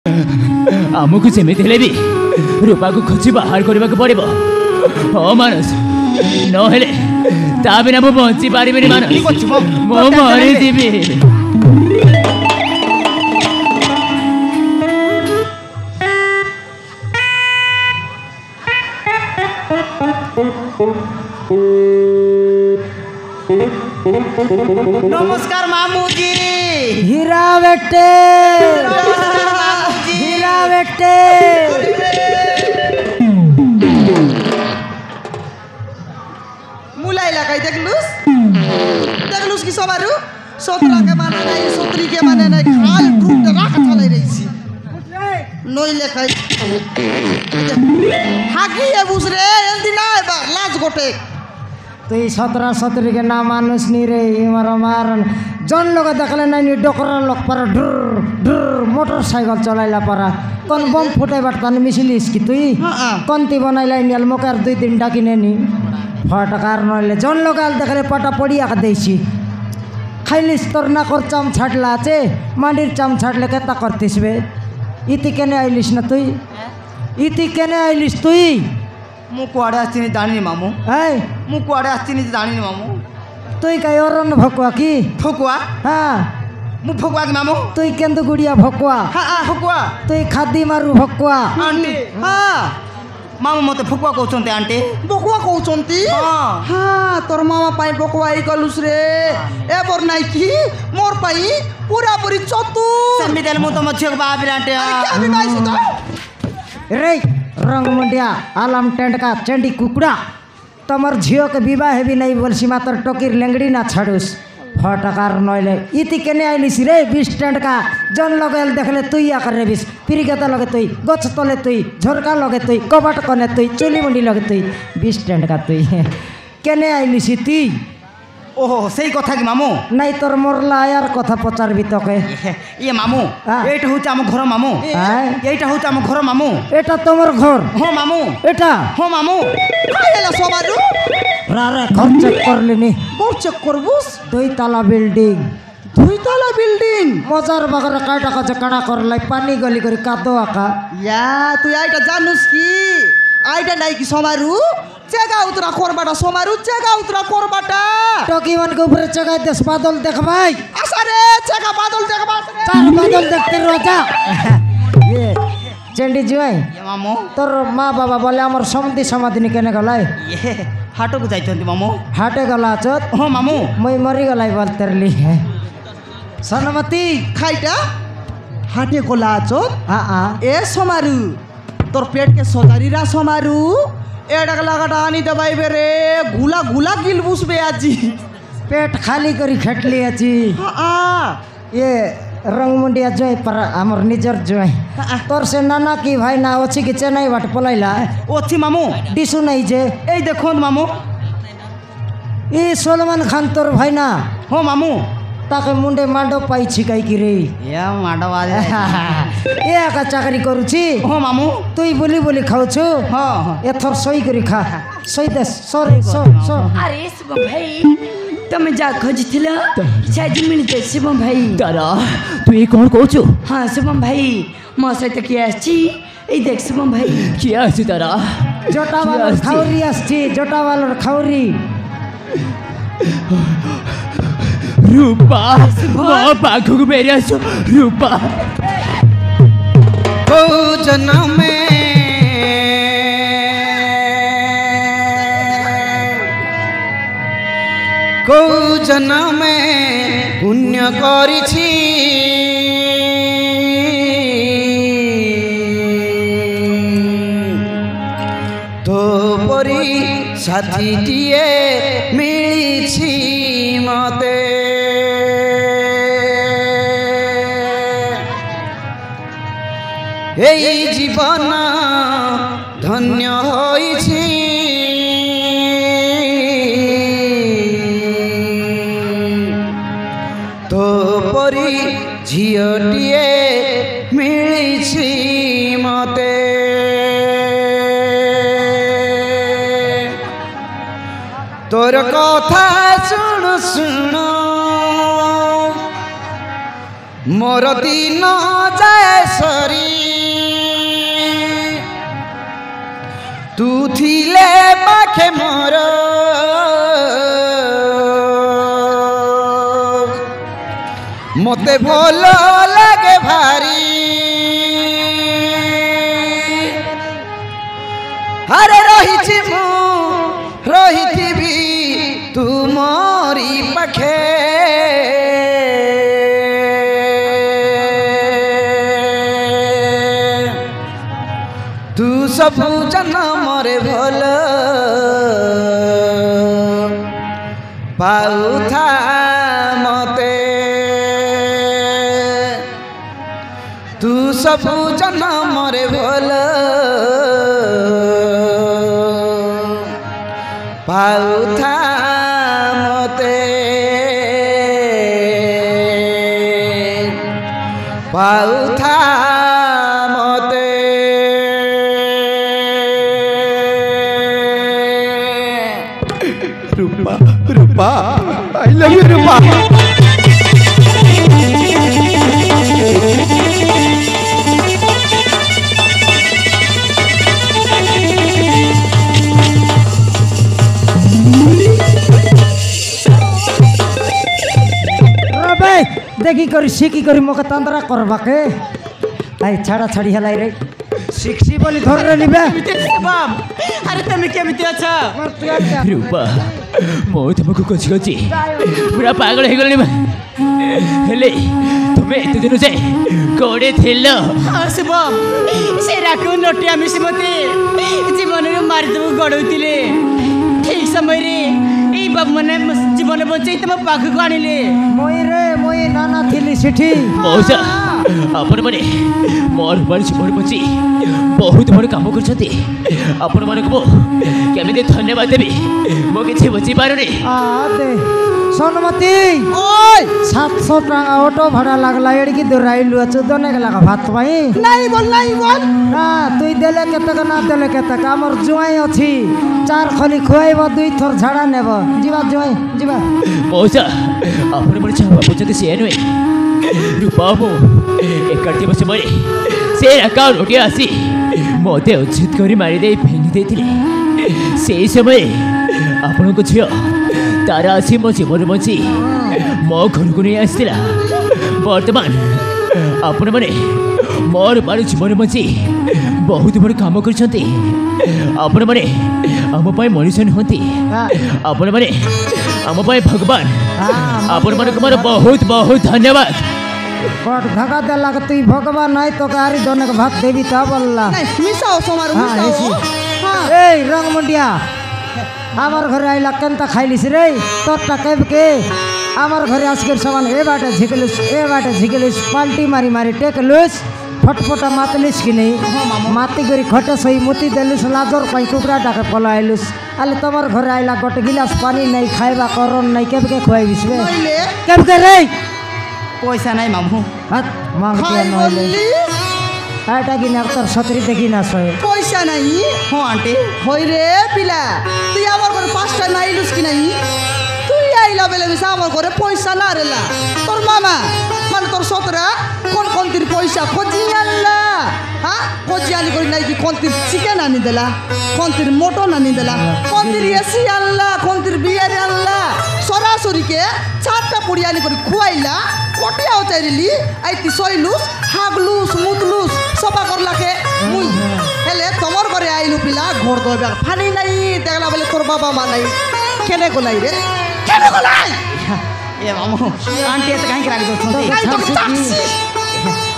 आमको जमीती हेले भी रूपा को खोजी बाहर करने को पड़ो। हाँ मानस नहेले ता बिना मु बंची पारिबेनी मानस मो मरी जीवी। नमस्कार मामू जी। हीरा बेटे हीरा बेटे मुलाइला कहीं देखलुस कि सबारु सोतरा के माने नहीं सोतरी के माने नहीं खाल टूट राख चले रही सी नइले कहीं हाकी ए बुसरे एंदी ना लाज गोटे तुई 17-17 के ना मानुस नी रे मार मारन जन लोग देखले नहीं डोकरा लोग पर ढुर ढुर मोटरसाइकिल चलाइला परा कौन बम फुटे बर्तन मिसिलिस की तुई कौनती बनाइला नियल मोकार 2-3 डाकिने नी फटकार नले जन लोग देखले पटा पड़िया का देसी खाइलिस तोर ना कर चाम छाटला चे मांडीर चाम छाटले केता करतिस बे इति केने आइलिस ना तुई इति केने आइलिस तुई मु कुआडे आस्तिनी जानिनी मामू है मु कुआडे आस्तिनी जानिनी मामू तुई काय ओरन भकुआ की फकुआ हाँ मु फकुआ की मामू तुई केंदु गुड़िया भकुआ हाँ फकुआ तुई खादी मारू भकुआ आंटी हाँ मामू मते फकुआ कहउचंते आंटी बकुआ कहउचंती हाँ हाँ तोर मामा पाई बकुआ ई गलुस रे ए बोर नाइ की मोर पाई पूरा पूरी चतु समिदेल मु तम छिक बाबी आंटी क्या भी नाइ सुतो रे रंग मुंडिया आलम टेंट का चंडी कुकड़ा तमर झियो के विवाह भी नहीं बोलसी मातर टोकीर लेंगड़ी ना छाड़ूस फटकार नइले इति केने आइलिस रे 20 टेंट का जन लगेल देखले तुई या करे बिस पिरिगता लगे तुई गछ तले तुई झरका लगे तुई कबाट कने तुई चुली मुंडी लगे तुई 20 टेंट का तुई केने आइलिस तुई ओहो सही कथा कि मामू नहीं तोर मोरला यार कथा पचारबी तके ये मामू एटा होता हम घर मामू एटा होता हम घर मामू एटा तोमर घर हो मामू एटा हो मामू खाइला सबारु रारे घर चेक कर लेनी घर चेक करबुस 2 ताला बिल्डिंग मजार बगर काटा का जकड़ा कर लाई पानी गली करी कादो आका या तू आइटा जानुस की आइटा नाइ की सबारु चेगा उतरा कोरबाटा सोमारु चेगा उतरा कोरबाटा टोकी मन के ऊपर चेगा देश बादल देख भाई आसा रे चेगा बादल देख बा चार बादल देखते रोजा ये चंडी जुआई ये मामू तोर माँ बाबा बोले हमर समधि समाधि केने गलाय ये हाटो को जाइतंती मामू हाटे गला चत हो मामू मई मरी गलाई बोल तेरली है सनमती खाइटा हाटे गला चत हां ए सोमारु तोर पेट के सोजारीरा सोमारु एडक लगाटा आनी दबाई बेरे गुला गुला गिलबुस बे आजी पेट खाली करी खेटली आजी हां ये रंग मुंडिया जोई पर हमर निजर जोई तोर से नाना की भाई ना ओछि के चेन्नई बाट पलाइला ओछि मामू डिसु नहीं जे ए देखो मामू ई सलमान खान तोर भाई ना हो मामू ताके मुंडे मांडो पाई छिकाई की रे या मांडो वाले ए का चाकरी करूची हो मामू तुई बोली बोली खाउछु हां एथर सही करी खा सही दे सॉरी सो अरे शुभम भाई तमे जा खोजथिला शायद मिलते शुभम भाई तारा तू ये कौन कहछु हाँ शुभम भाई मो सहित किया आछि ए देख शुभम भाई किया आछि तारा जोटा वाला खाउरी आछि जोटा वाला खाउरी रूपा वो पाखु को मेरे आसो रूपा ओ जन्म में को जन्म में पुण्य करिछि तो परी साथीटिए मिलिछि मते এই জীবন ধন্য হইছি তো পরি ঝিওটিয়ে মিলিছি মতে তোর কথা শুণ শুণ मोर दिन जाए सरी देखे मोर मते भल लगे भारी अरे रही रही तुमरी पाखे तू सब जन्म रे भल पाउथा मते तू सब जन्म रे भल पाउथा मते पाउथा मते रूपा रूपा आई लव यू रूपा देखी करी शिखी करी मोके तंद्रा करबा के आई छाड़ा छाड़ी हलाई रे शिक्षी बोली धर रे निबे अरे तुम केमिति अछ रूपा मो तुमको कछि कछि पूरा पागल हे गलनी हेले तुमे एते दिन से कोडे थिलो शुभम से राखु नटिया मिसी मते जीवन रे मारि दबु गडौतिले ठीक समय रे ए बाप मने जीवन बचै तम पाखु आनिले मोई नाना थिली सिठी मौसा आपण माने मोर पर जीवन बची बहुत बड़ काम करछथि आपण माने को केमिते धन्यवाद देबी मो किछि बची पारुनी आ दे सोनमती ओय 700 टाका ऑटो भाड़ा लागला एडकी दुराइलु अछु दोने के लागा भात पाई नहीं बोल ना तुई देले केतक ना देले केतक हमर जुआई अछि 4 खली खुआइबो 2 थर झाड़ा नेब जीवा जुआई जीवा मौसा आपण माने छावा बुझते से नय रूपा मो एकटी बस मरे से अकाउंट उठी आसी मते उचित करी मारी दे फेंगी देथिले से समय आपण को छियो तारा आसी मो जीवन बची मो घर को नहीं आसला वर्तमान आपण माने मोर बार जीवन बची बहुत बड़ काम करछंती आपण माने हम पाई मनुष्य होती आपण माने हम पाई भगवान आपण माने को बहुत बहुत धन्यवाद बट धगा देला के तुई भगवान नहीं तो कारी दोने के भात देवी ता बोलला नहीं मिसाओ सोमार मिसाओ हां ए रंग मुंडिया आमार घरे आइला केनता खाइलिस रे तोटा केब के आमार घरे आसकर सामान ए बाटे झिकलिस पाल्टी मारी मारी टेकलुस फटफटा मातलिस कि नहीं माती गरी खटे सही मुती देलुस लाजर पाई कुकरा डाके पलाइलुस आले तमर घरे आइला गोटे गिलास पानी नहीं खाइबा करन नहीं केब के खुआइबिस बे केब के रे पैसा नहीं मामू हाथ मांग के नइले आटा गिना तर सतरी देखि ना सय पैसा नहीं हो आंटी होई रे पिला तू आमर घर 5 टा नाइलुस कि नहीं तू आइला बेले मिसा आमर घरे पैसा ना रेला तोर मामा माने तोर सतरा कोन कोन तिर पैसा खोजी आनला हां खोजी आली करी नहीं कि कोन तिर चिकन आनी देला कोन तिर मटन आनी देला कोन तिर एसी आनला कोन तिर बियर आनला सरासरी के 4 टा पुड़ी आनी करी खुआइला कोटिया चाइली आइती सइलुस हागलुस मुतलुस सफा करला के मुई हेले तमर घरे आइलु पिला घर दो बेग फानी नहीं देखला बेले तोर बाबा मा नहीं केने को लाई रे केने को लाई ए मामू आंटी त काहे राख दो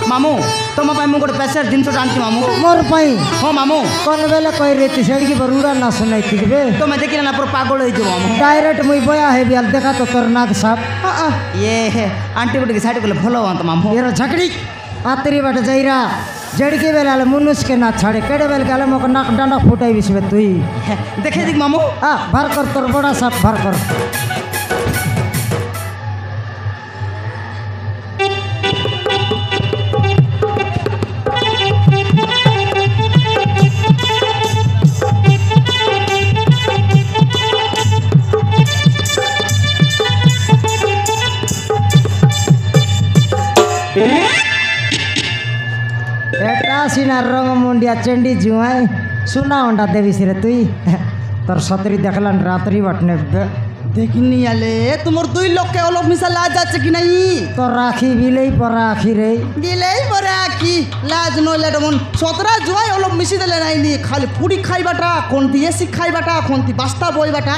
मामू तुम पाई मु गोटे पैसा 300 आंटी मामू मोर पाई हो मामू कोन बेले कहि रेती सेडकी बरुड़ा ना सुनाई थी बे तुम देखिला ना पर पागल होई जो मामू डायरेक्ट मुई बया है बियाल देखा तो तोर नाक साफ ये आंटी गोटे साइड को भलो अंत मामू येरो झकड़ी आतरी बाटे जइरा जड़के बेला मनुष्य के ना छाड़े केड़े बेल के मोक नाक डांडा फुटाई बिसबे तुई देखे दिख मामू भर कर तोर बड़ा साफ भर कर सीना रंग मुंडिया चंडी जुआई सुना अंडा देवी सिरे तुई তোর সতরি দেখলাম রাত্রি বাটনে দেখিনি আলে তোমার 2 লক্ষে অলপ মিশা লাজ আছে কি নাই তোর রাখি বিলেই পরা আখি রে দিলেই পরে কি লাজ নইলে তেমন 17 জুয়াই অলপ মিশি দিলে নাইনি খালি পুরি খাইবাটা কোনটি এসি খাইবাটা কোনটি বাস্তা বইবাটা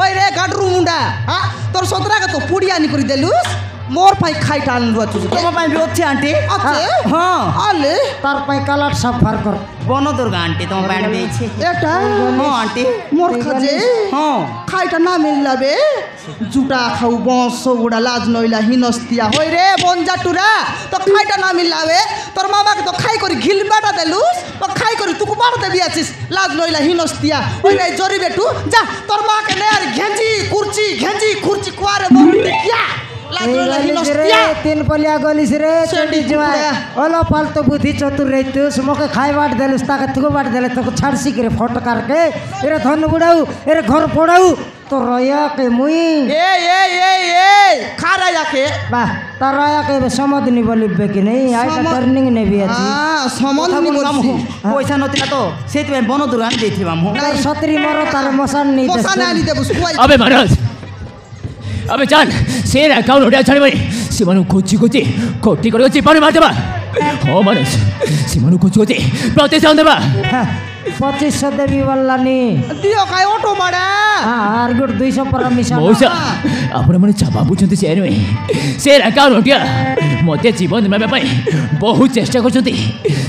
ওই রে গাডরু মুন্ডা হ্যাঁ তোর 17 কে তো পুরি আনি করে দেলুস মোর পাই খাইটা আনলু আছে তোমার পাই আছে আন্টি আছে হ্যাঁ আলে তার পাই কালার সাফার কর বন দুর্গা আন্টি তোমার পাই দিয়েছে এটা হ্যাঁ আন্টি মোর খাজে হ্যাঁ খাইটা না মিললাবে জুটা খাও বংশ গুড়া লাজ নইলা হিনস্তিয়া হই রে বনজাটুরা তো খাইটা না মিললাবে তোর মামাকে তো খাই করে ঘিলবাটা দেলুস তো খাই করে তুকু মার দেবি আছিস লাজ নইলা হিনস্তিয়া ওই রে জরি বেটু যা তোর মাকে নে আর ঘেঞ্জি কুরচি কুয়ারে মর দেখিয়া তিন পলিয়া গলিস রে চন্ডি জুয়াই ওলো ফালতু বুদ্ধি চতুর রইতুস মোকে খাই বাট দেলুস তাকে তুকু বাট দেলে তোকে ছাড়ছি করে ফটকারকে এরে ধন বুড়াউ এরে ঘর পড়াউ তো রয়াকে মুই এ খারা যাকে বাহ তার রয়াকে সমদিনী বলিবে কি নেই আইটা টার্নিং নেবি আছে সমদিনী বলছি পয়সা নতিলা তো সেইতিপাই বন দুর্গা আনি দেইছিলাম তার সতরি মর তার মশান নেই মশান আনি দেবো अबे महाराज अबे चाल शेर अकाउंट उठा छाड़ी मारी सीमानु कोची कोटी करे चिपानु मार देबा हो मानुस सीमानु कोची प्रतिशत देबा 2500 দেবি বললানি দিও কাই অটো মারা আর গুড 200 পর মিশা मौसा आपण माने चाबा बुझंती से एनवे शेर अकाउंट उठा मते जीवन नेबा पई बहुत चेष्टा करछंती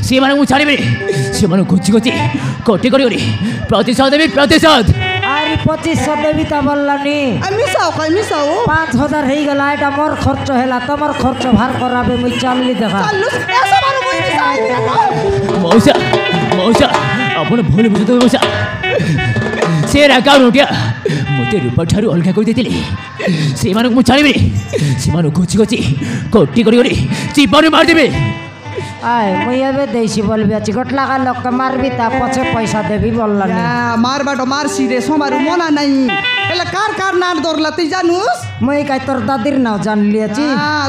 सीमानु मु छाड़ी मारी सीमानु कोची कोटी करे प्रतिशत देबी प्रतिशत আরে 2500 দেবি তা বললানি মিশাও 5000 হই গেল এটা মোর খরচ হেলা তোমার খরচ ভার করাবে মুই চাললি দেখা চালুস এসো মারো মুই মিশাই मौसा आपण भूल बुझते मौसा शेर अकाउंट उठा मते रूपा ठारू अलगा कर देतिले सेमानु मु छाड़ीबे सेमानु कोची कोटी करे चिपानु मार देबे আয় মুই এবে দেইছি বলবি আছি গটলা কা লোক মারবি তা পছে পয়সা দেবি বললানি মারবাটো মারছি রে সমারু মনা নাই এলা কার নাম দরলা তুই জানুস মুই কাই তোর দাদির নাও জানলি আছি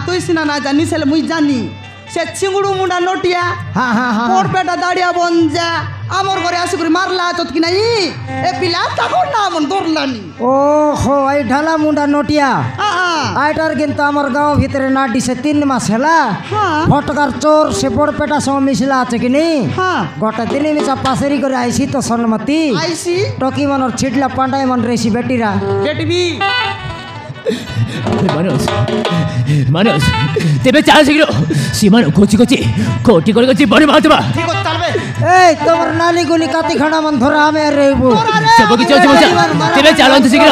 তুই সিনা না জানিস এলা মুই জানি সে চিংড়ু মুন্ডা নটিয়া হ্যাঁ মোর পেটা দাঁড়িয়া বনজা আমর ঘরে আসি করে মারলা চত কি নাই এ পিলা তখন না মন দরলানি ও হো এই ঢালা মুন্ডা নটিয়া আইটার কিন্তু আমার গাঁও ভিতরে না দিছে 3 মাস হেলা ফটকার চোর সে বড় পেটা সঙ্গে মিশলা আছে কি নেই গোটা দিনে মিশা পাশেরি করে আইছি তো সনমতি আইছি টকি মনর ছিটলা পান্ডাই মন রেছি বেটিরা বেটিবি मानुस तेबे चाल शीघ्र सीमानु कोची कोटी करे चिपानु मार देबा ঠিক আছে চলবে এই তোমার নালি গুলি কাতি খাড়া মন ধরা আমি আর রইবো सब কিছু আছে মৌসা তেবে চালন্ত शीघ्र